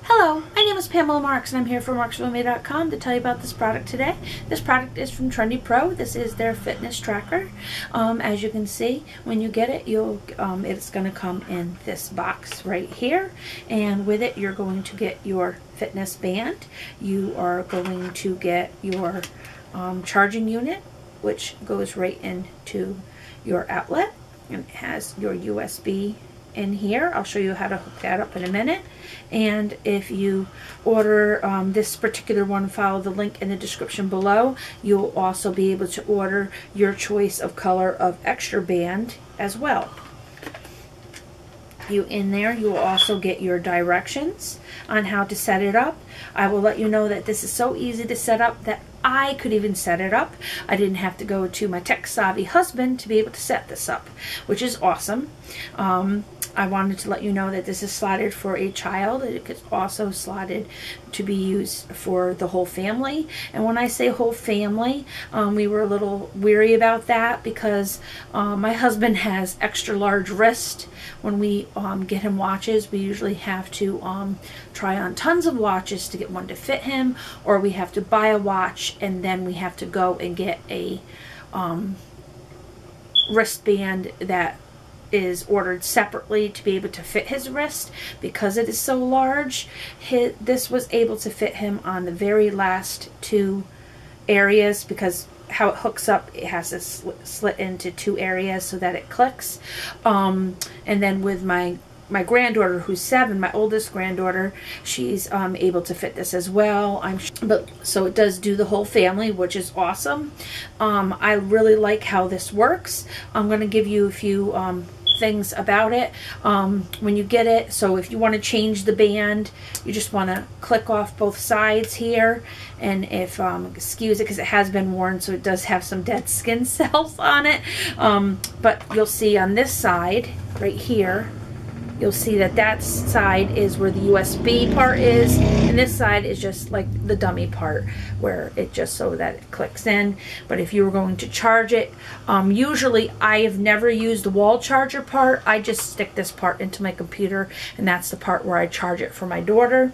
Hello, my name is Pamela Marks and I'm here for MarksvilleandMe.com to tell you about this product today. This product is from Trendy-Pro. This is their fitness tracker. As you can see, when you get it, it's going to come in this box right here, and with it you're going to get your fitness band. You are going to get your charging unit, which goes right into your outlet, and it has your USB in here. I'll show you how to hook that up in a minute. And if you order this particular one, follow the link in the description below. You'll also be able to order your choice of color of extra band as well. In there you will also get your directions on how to set it up. I will let you know that this is so easy to set up that I could even set it up. I didn't have to go to my tech savvy husband to be able to set this up, which is awesome. I wanted to let you know that this is slotted for a child. It is also slotted to be used for the whole family. And when I say whole family, we were a little weary about that because my husband has extra large wrist. When we get him watches, we usually have to try on tons of watches to get one to fit him, or we have to buy a watch and then we have to go and get a wristband that is ordered separately to be able to fit his wrist. Because it is so large, this was able to fit him on the very last two areas, because how it hooks up, it has to slit into two areas so that it clicks. And then with my granddaughter, who's 7, my oldest granddaughter, she's able to fit this as well. So it does do the whole family, which is awesome. I really like how this works. I'm going to give you a few things about it when you get it. So if you want to change the band, you just want to click off both sides here, and if excuse it because it has been worn, so it does have some dead skin cells on it, but you'll see on this side right here, you'll see that that side is where the USB part is, and this side is just like the dummy part where it just so that it clicks in. But if you were going to charge it, usually I have never used the wall charger part. I just stick this part into my computer, and that's the part where I charge it for my daughter.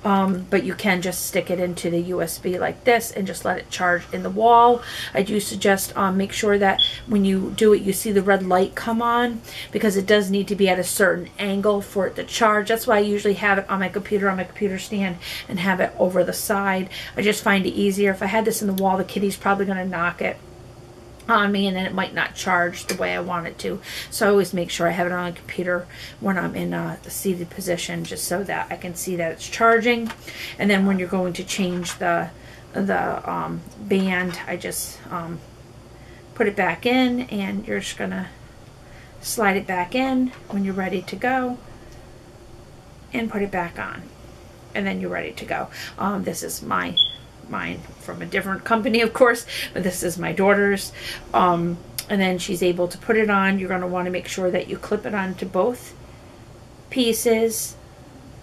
But you can just stick it into the USB like this and just let it charge in the wall. I do suggest make sure that when you do it, you see the red light come on, because it does need to be at a certain angle for it to charge. That's why I usually have it on my computer stand, and have it over the side. I just find it easier. If I had this in the wall, the kitty's probably going to knock it on me, and then it might not charge the way I want it to. So I always make sure I have it on a computer when I'm in a seated position, just so that I can see that it's charging. And then when you're going to change the band, I just put it back in, and you're just gonna slide it back in when you're ready to go, and put it back on, and then you're ready to go. This is mine from a different company, of course, but this is my daughter's. And then she's able to put it on. You're going to want to make sure that you clip it onto both pieces,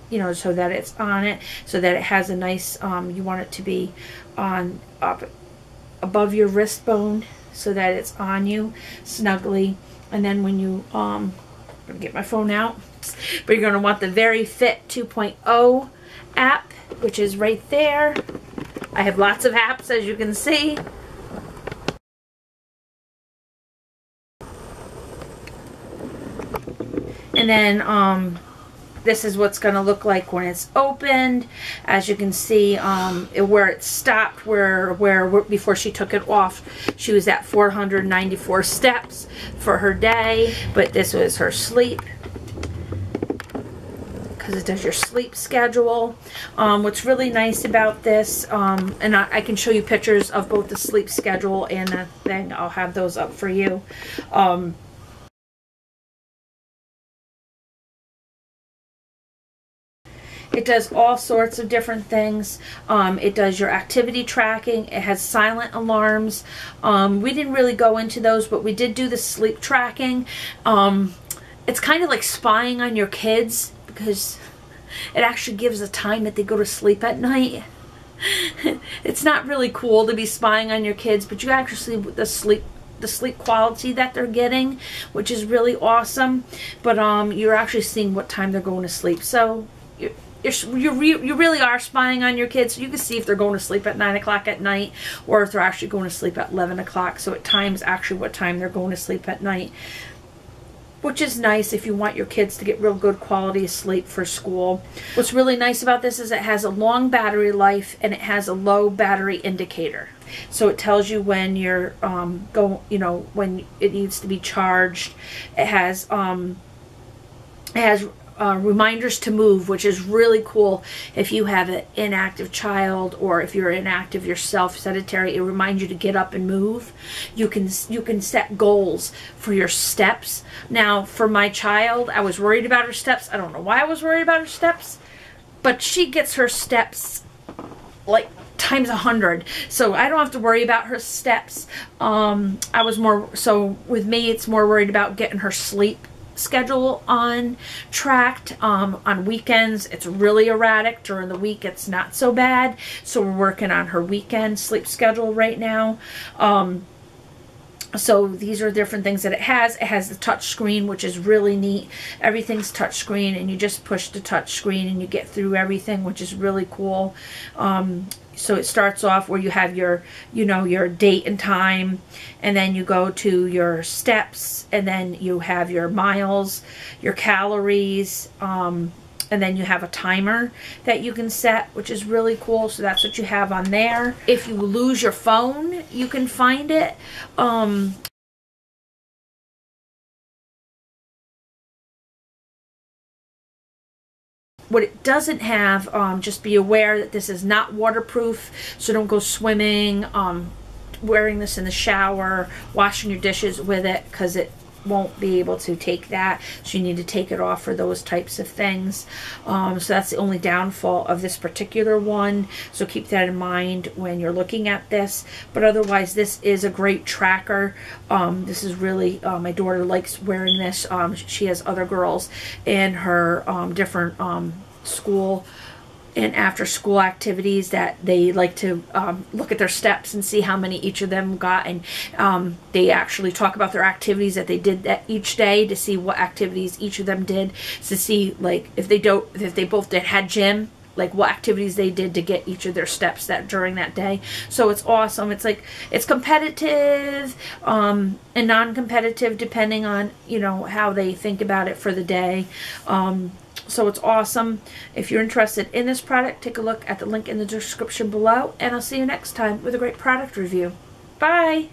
you know, so that it's on it, so that it has a nice, you want it to be on up above your wrist bone, so that it's on you snugly. And then when you, I'm going to get my phone out, but you're going to want the Very Fit 2.0 app, which is right there. I have lots of apps, as you can see. And then this is what's going to look like when it's opened. As you can see, where it stopped, where before she took it off, she was at 494 steps for her day, but this was her sleep, because it does your sleep schedule. What's really nice about this, and I can show you pictures of both the sleep schedule and the thing. I'll have those up for you. It does all sorts of different things. It does your activity tracking. It has silent alarms. We didn't really go into those, but we did do the sleep tracking. It's kind of like spying on your kids, because it actually gives the time that they go to sleep at night. It's not really cool to be spying on your kids, but you actually see the sleep quality that they're getting, which is really awesome. But you're actually seeing what time they're going to sleep. So you really are spying on your kids. So you can see if they're going to sleep at 9 o'clock at night or if they're actually going to sleep at 11 o'clock. So it times actually what time they're going to sleep at night, which is nice if you want your kids to get real good quality sleep for school. What's really nice about this is it has a long battery life and it has a low battery indicator. So it tells you when you're when it needs to be charged. It has reminders to move, which is really cool if you have an inactive child or if you're inactive yourself, sedentary. It reminds you to get up and move. You can set goals for your steps. Now, for my child, I was worried about her steps. I don't know why I was worried about her steps, but she gets her steps like times 100, so I don't have to worry about her steps. I was more so with me, it's more worried about getting her sleep schedule on tracked. On weekends it's really erratic. During the week it's not so bad, so we're working on her weekend sleep schedule right now. So these are different things that it has. It has the touch screen, which is really neat. Everything's touch screen and you just push the touch screen and you get through everything, which is really cool. So it starts off where you have your, your date and time, and then you go to your steps, and then you have your miles, your calories, and then you have a timer that you can set, which is really cool. So that's what you have on there. If you lose your phone, you can find it. What it doesn't have, just be aware that this is not waterproof, so don't go swimming, wearing this in the shower, washing your dishes with it, because it won't be able to take that. So you need to take it off for those types of things. So that's the only downfall of this particular one. So keep that in mind when you're looking at this. But otherwise, this is a great tracker. This is really, my daughter likes wearing this. She has other girls in her different school and after school activities that they like to look at their steps and see how many each of them got, and they actually talk about their activities that they did that each day to see what activities each of them did, to see like if they both had gym, like what activities they did to get each of their steps that during that day. So it's awesome. It's like, it's competitive and non-competitive depending on how they think about it for the day. So it's awesome. If you're interested in this product, take a look at the link in the description below, and I'll see you next time with a great product review. Bye!